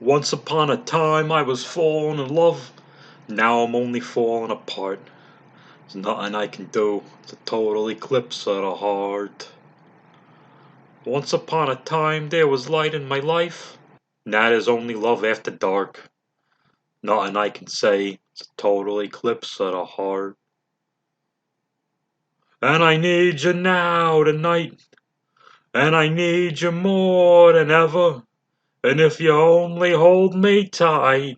Once upon a time I was falling in love. Now I'm only falling apart. There's nothing I can do. It's a total eclipse of the heart. Once upon a time there was light in my life. Now there's only love after dark. Nothing I can say. It's a total eclipse of the heart. And I need you now tonight. And I need you more than ever. And if you only hold me tight,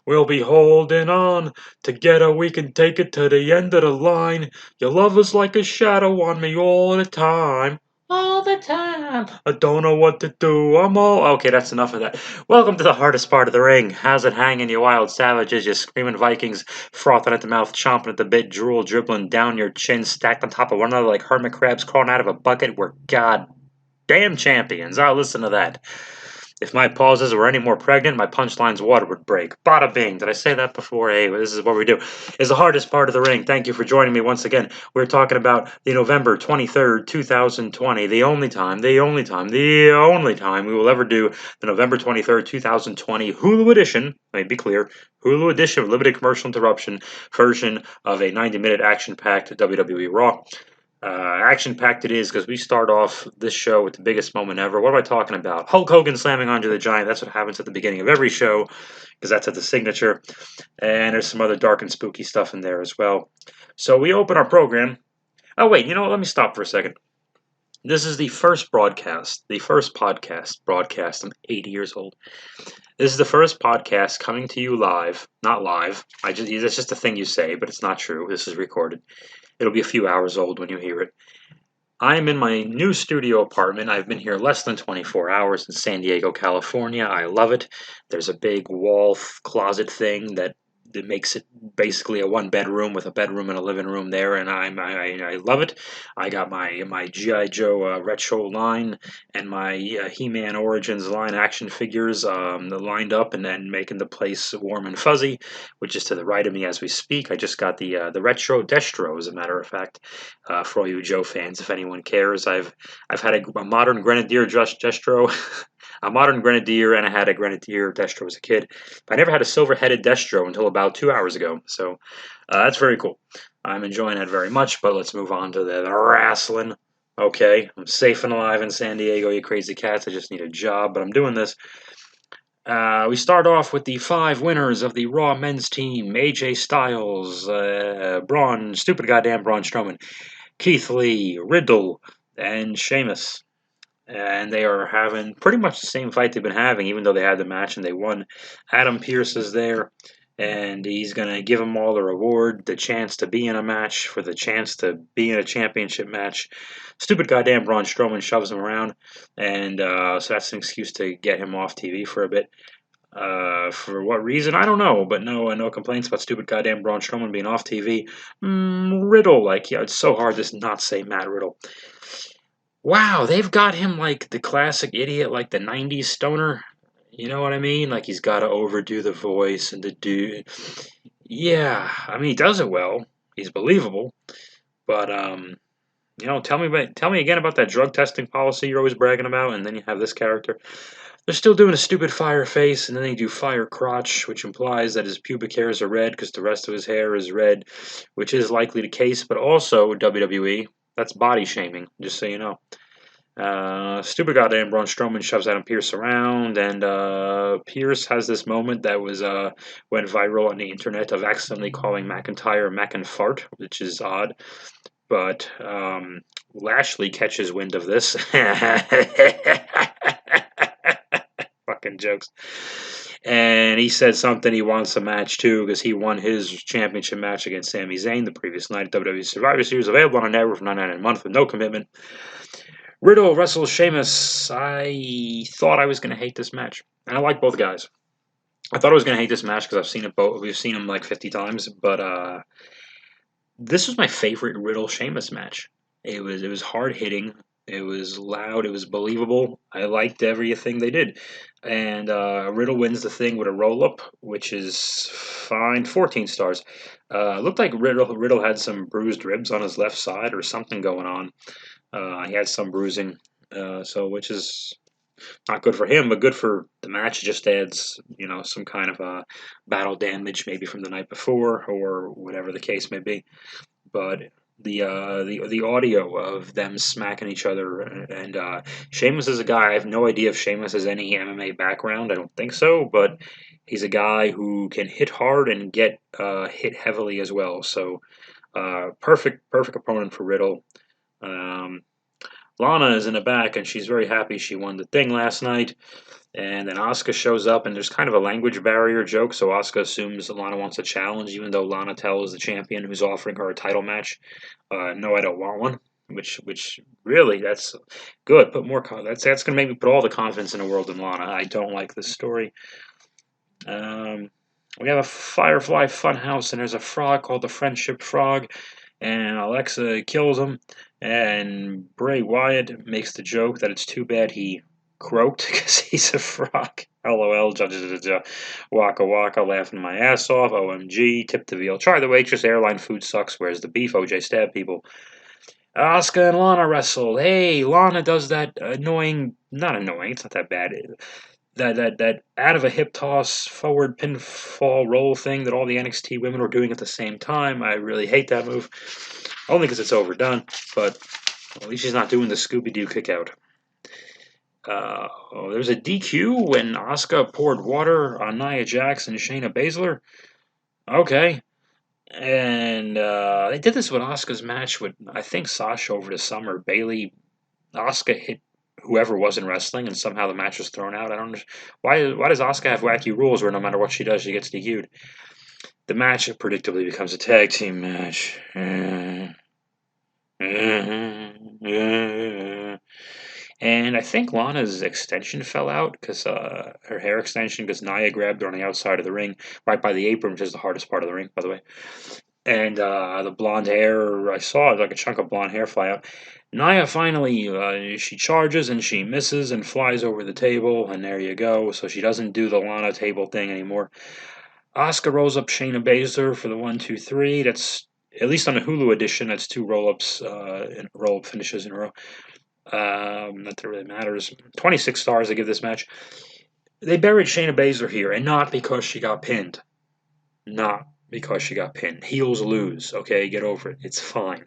we'll be holding on. Together we can take it to the end of the line. Your love is like a shadow on me all the time. All the time. I don't know what to do. I'm all... Okay, that's enough of that. Welcome to the hardest part of the ring. How's it hanging, you wild savages? You screaming Vikings, frothing at the mouth, chomping at the bit, drool dribbling down your chin, stacked on top of one another like hermit crabs crawling out of a bucket. We're goddamn champions. I'll listen to that. If my pauses were any more pregnant, my punchline's water would break. Bada bing. Did I say that before? Hey, this is what we do. It's the hardest part of the ring. Thank you for joining me once again. We're talking about the November 23rd, 2020. The only time we will ever do the November 23rd, 2020 Hulu edition. Let me be clear. Hulu edition with limited commercial interruption version of a 90-minute action-packed WWE Raw. Action-packed it is because we start off this show with the biggest moment ever. What am I talking about? Hulk Hogan slamming Andre the Giant. That's what happens at the beginning of every show because that's at the signature. And there's some other dark and spooky stuff in there as well. So we open our program. Oh, wait, let me stop for a second. This is the first broadcast, the first podcast broadcast. I'm 80 years old. This is the first podcast coming to you live. Not live. That's just a thing you say, but it's not true. This is recorded. It'll be a few hours old when you hear it. I am in my new studio apartment. I've been here less than 24 hours in San Diego, California. I love it. There's a big wall closet thing that makes it basically a one bedroom with a bedroom and a living room there, and I love it. I got my G.I. Joe retro line and my He-Man Origins line action figures lined up and then making the place warm and fuzzy, which is to the right of me as we speak. I just got the retro Destro, as a matter of fact, for all you Joe fans, if anyone cares. I've had a modern Grenadier Destro. A modern Grenadier, and I had a Grenadier Destro as a kid. But I never had a silver-headed Destro until about 2 hours ago. So that's very cool. I'm enjoying it very much, but let's move on to the wrestling. Okay, I'm safe and alive in San Diego, you crazy cats. I just need a job, but I'm doing this. We start off with the 5 winners of the Raw men's team. AJ Styles, stupid goddamn Braun Strowman, Keith Lee, Riddle, and Sheamus. And they are having pretty much the same fight they've been having, even though they had the match and they won. Adam Pearce is there, and he's going to give them all the reward, the chance to be in a match, for the chance to be in a championship match. Stupid goddamn Braun Strowman shoves him around, and so that's an excuse to get him off TV for a bit. For what reason? I don't know, but no complaints about stupid goddamn Braun Strowman being off TV. Riddle, it's so hard to not say Matt Riddle. Wow, they've got him like the classic idiot, like the 90s stoner. You know what I mean? Like he's got to overdo the voice and the dude. Yeah, I mean he does it well. He's believable. But tell me again about that drug testing policy you're always bragging about, and then you have this character. They're still doing a stupid fire face, and then they do fire crotch, which implies that his pubic hairs are red because the rest of his hair is red, which is likely the case. But also WWE, that's body shaming, just so you know. Stupid goddamn Braun Strowman shoves Adam Pearce around, and Pearce has this moment that went viral on the internet of accidentally calling McIntyre Mackinfart, which is odd. But Lashley catches wind of this. Fucking jokes. And he said something, he wants a match too, because he won his championship match against Sami Zayn the previous night at WWE Survivor Series, available on a network for $9.99 a month with no commitment. Riddle wrestles Sheamus. I thought I was going to hate this match. And I like both guys. I thought I was going to hate this match because I've seen it both. We've seen them like 50 times. But this was my favorite Riddle Sheamus match. It was hard hitting. It was loud. It was believable. I liked everything they did. And Riddle wins the thing with a roll-up, which is fine. 14 stars. Looked like Riddle had some bruised ribs on his left side or something going on. He had some bruising, which is Not good for him, but good for the match. It just adds, some kind of battle damage, maybe from the night before or whatever the case may be. But the audio of them smacking each other, and Sheamus is a guy. I have no idea if Sheamus has any MMA background. I don't think so, but he's a guy who can hit hard and get hit heavily as well. So perfect opponent for Riddle. Um, Lana is in the back, and she's very happy she won the thing last night. And then Asuka shows up, and there's kind of a language barrier joke, so Asuka assumes Lana wants a challenge, even though Lana tells the champion who's offering her a title match, "No, I don't want one." Which really, that's good. Put more. That's gonna make me put all the confidence in the world in Lana. I don't like this story. We have a Firefly Funhouse, and there's a frog called the Friendship Frog, and Alexa kills him, and Bray Wyatt makes the joke that it's too bad he croaked because he's a frog. LOL, judges waka waka, laughing my ass off. OMG, tip the veal. Try the waitress, airline food sucks, where's the beef? OJ stab people. Asuka and Lana wrestle. Hey, Lana does that annoying, not annoying, it's not that bad. That out of a hip toss forward pinfall roll thing that all the NXT women were doing at the same time. I really hate that move, only because it's overdone. But at least she's not doing the Scooby Doo kick out. There's a DQ when Asuka poured water on Nia Jax and Shayna Baszler. Okay. And they did this with Asuka's match with, I think, Sasha over the summer. Bailey, Asuka hit whoever wasn't wrestling, and somehow the match was thrown out. I don't know why does Asuka have wacky rules where no matter what she does, she gets DQ'd. The match predictably becomes a tag team match. And I think Lana's extension fell out because her hair extension, because Nia grabbed her on the outside of the ring, right by the apron, which is the hardest part of the ring, by the way. And the blonde hair, I saw like a chunk of blonde hair fly out. Nia finally, she charges and she misses and flies over the table, and there you go. So she doesn't do the Lana table thing anymore. Asuka rolls up Shayna Baszler for the 1-2-3. That's, at least on the Hulu edition, that's 2 roll-ups, roll-up finishes in a row. Not that it really matters. 26 stars I give this match. They buried Shayna Baszler here, and not because she got pinned. Not because she got pinned. Heels lose, okay? Get over it. It's fine.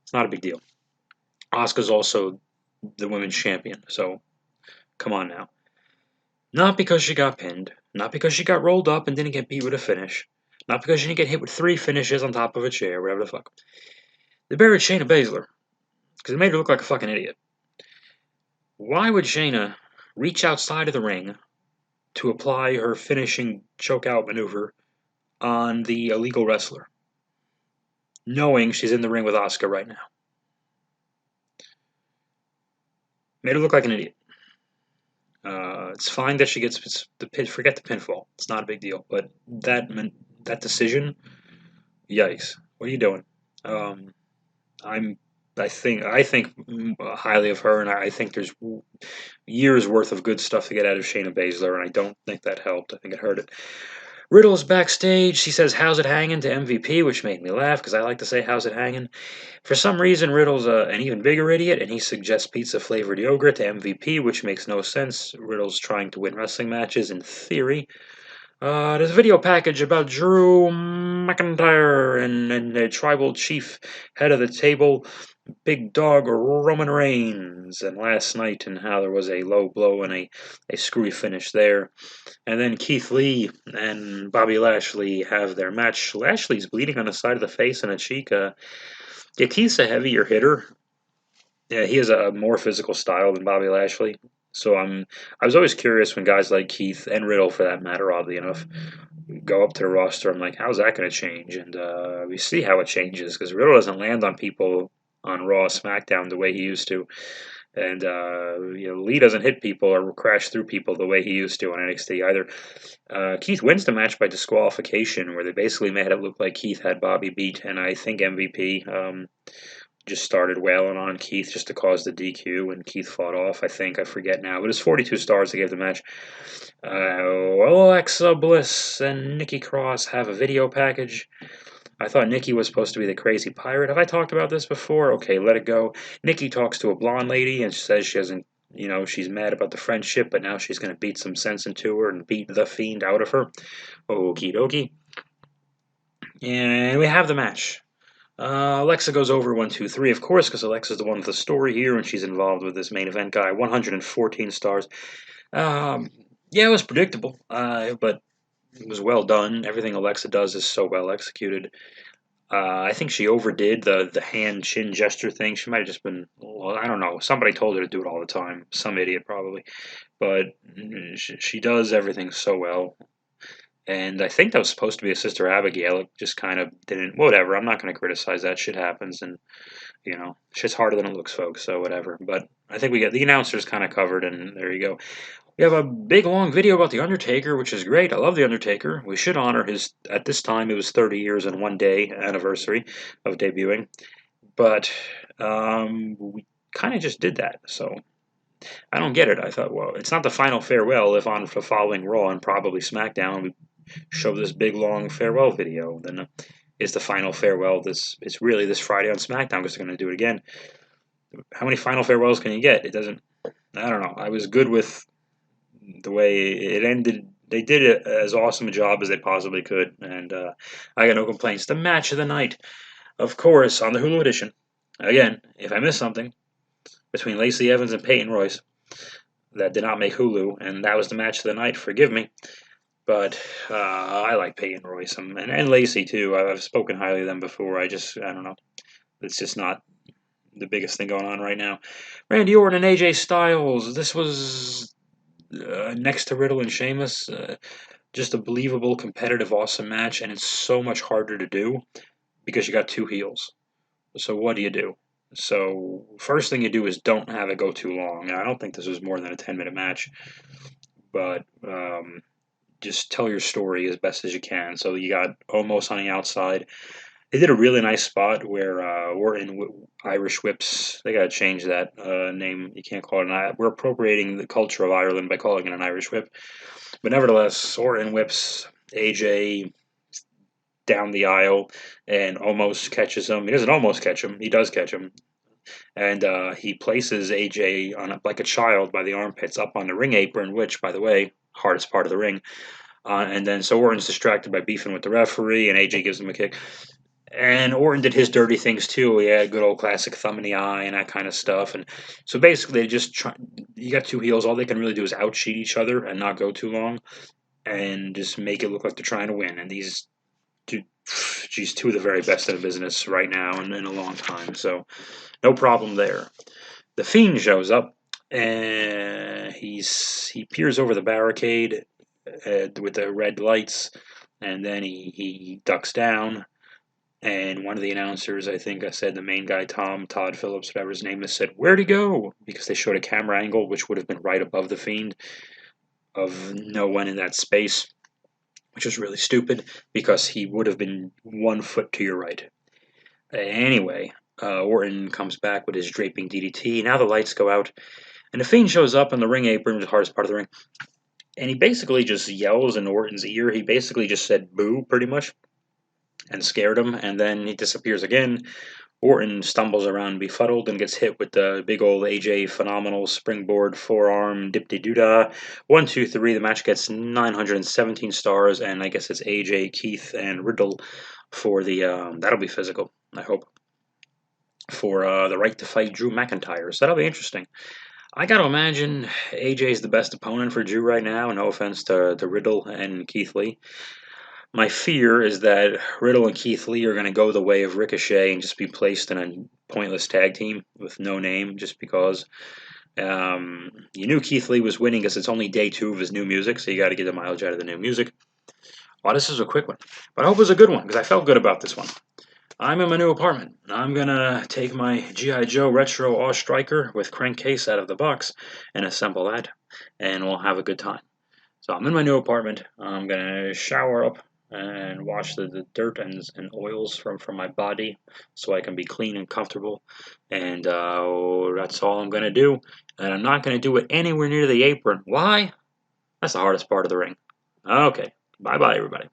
It's not a big deal. Asuka's also the women's champion, so come on now. Not because she got pinned. Not because she got rolled up and didn't get beat with a finish. Not because she didn't get hit with 3 finishes on top of a chair, whatever the fuck. They buried Shayna Baszler because it made her look like a fucking idiot. Why would Shayna reach outside of the ring to apply her finishing choke-out maneuver on the illegal wrestler, knowing she's in the ring with Asuka right now? Made her look like an idiot. It's fine that she gets the pin. Forget the pinfall; it's not a big deal. But that decision, yikes! What are you doing? I think highly of her, and I think there's years worth of good stuff to get out of Shayna Baszler, and I don't think that helped. I think it hurt it. Riddle's backstage. He says, "How's it hanging?" to MVP, which made me laugh because I like to say, "How's it hanging?" For some reason, Riddle's an even bigger idiot, and he suggests pizza-flavored yogurt to MVP, which makes no sense. Riddle's trying to win wrestling matches, in theory. There's a video package about Drew McIntyre and the tribal chief, head of the table, big dog Roman Reigns, and last night, and how there was a low blow and a screwy finish there. And then Keith Lee and Bobby Lashley have their match. Lashley's bleeding on the side of the face and a cheek. Yeah, Keith's a heavier hitter. Yeah, he has a more physical style than Bobby Lashley. So I was always curious when guys like Keith and Riddle, for that matter, oddly enough, go up to the roster. I'm like, how's that going to change? And we see how it changes because Riddle doesn't land on people on Raw, SmackDown the way he used to, and Lee doesn't hit people or crash through people the way he used to on NXT either. Keith wins the match by disqualification, where they basically made it look like Keith had Bobby beat, and I think MVP just started wailing on Keith just to cause the DQ, and Keith fought off, I forget now, but it's 42 stars to give the match. Alexa Bliss and Nikki Cross have a video package. I thought Nikki was supposed to be the crazy pirate. Have I talked about this before? Okay, let it go. Nikki talks to a blonde lady and says she doesn't you know, she's mad about the friendship, but now she's going to beat some sense into her and beat the Fiend out of her. Okie dokie. And we have the match. Alexa goes over 1, 2, 3, of course, because Alexa's the one with the story here, and she's involved with this main event guy. 114 stars. Yeah, it was predictable, but it was well done. Everything Alexa does is so well executed. I think she overdid the hand chin gesture thing. She might have just been, well, I don't know. Somebody told her to do it all the time. Some idiot probably, but she does everything so well. And I think that was supposed to be a Sister Abigail. It just kind of didn't. Whatever. I'm not going to criticize that. Shit happens, and you know, shit's harder than it looks, folks. So whatever. But I think we get the announcers kind of covered, and there you go. We have a big long video about the Undertaker, which is great. I love the Undertaker. We should honor his. At this time, it was 30 years and 1 day anniversary of debuting, but we kind of just did that. So I don't get it. I thought, well, it's not the final farewell. If on the following Raw and probably SmackDown, we show this big long farewell video, then is the final farewell it's really this Friday on SmackDown because they're going to do it again. How many final farewells can you get? It doesn't. I don't know. I was good with the way it ended. They did it as awesome a job as they possibly could, and I got no complaints. The match of the night, of course, on the Hulu edition. Again, if I missed something, between Lacey Evans and Peyton Royce, that did not make Hulu, and that was the match of the night. Forgive me. But I like Peyton Royce and Lacey too. I've spoken highly of them before. I don't know. It's just not the biggest thing going on right now. Randy Orton and AJ Styles. This was next to Riddle and Sheamus. Just a believable, competitive, awesome match, and it's so much harder to do because you got two heels. So what do? So first thing you do is don't have it go too long. I don't think this was more than a 10-minute match, but just tell your story as best as you can. So you got Omos on the outside. They did a really nice spot where Orton Irish whips. They gotta change that name. You can't call it an. We're appropriating the culture of Ireland by calling it an Irish whip. But nevertheless, Orton whips AJ down the aisle and almost catches him. He doesn't almost catch him. He does catch him. And he places AJ on like a child by the armpits up on the ring apron, which, by the way, hardest part of the ring. And then so Orton's distracted by beefing with the referee, and AJ gives him a kick. And Orton did his dirty things too. He had good old classic thumb in the eye and that kind of stuff. And so basically, they just try. You got two heels. All they can really do is outsheet each other and not go too long, and just make it look like they're trying to win. And these two of the very best in the business right now and in a long time. So no problem there. The Fiend shows up, and he peers over the barricade with the red lights, and then he ducks down. And one of the announcers, I think I said the main guy, Todd Phillips, whatever his name is, said, "Where'd he go?" Because they showed a camera angle, which would have been right above the Fiend, of no one in that space, which was really stupid because he would have been 1 foot to your right. Anyway, Orton comes back with his draping DDT. Now the lights go out, and the Fiend shows up on the ring apron, the hardest part of the ring, and he basically just yells in Orton's ear. He basically just said "boo," pretty much, and scared him, and then he disappears again. Orton stumbles around befuddled and gets hit with the big old AJ phenomenal springboard forearm dip-de-doo-dah. 1, 2, 3. The match gets 917 stars, and I guess it's AJ, Keith, and Riddle for the that'll be physical, I hope, for the right to fight Drew McIntyre. So that'll be interesting. I gotta imagine AJ's the best opponent for Drew right now. No offense to Riddle and Keith Lee. My fear is that Riddle and Keith Lee are going to go the way of Ricochet and just be placed in a pointless tag team with no name just because. You knew Keith Lee was winning because it's only day 2 of his new music, so you got to get the mileage out of the new music. Well, this is a quick one, but I hope it was a good one because I felt good about this one. I'm in my new apartment. I'm going to take my G.I. Joe Retro Awe Striker with crankcase out of the box and assemble that, and we'll have a good time. So I'm in my new apartment. I'm going to shower up and wash the dirt and oils from my body so I can be clean and comfortable. And that's all I'm going to do. And I'm not going to do it anywhere near the apron. Why? That's the hardest part of the ring. Okay. Bye-bye, everybody.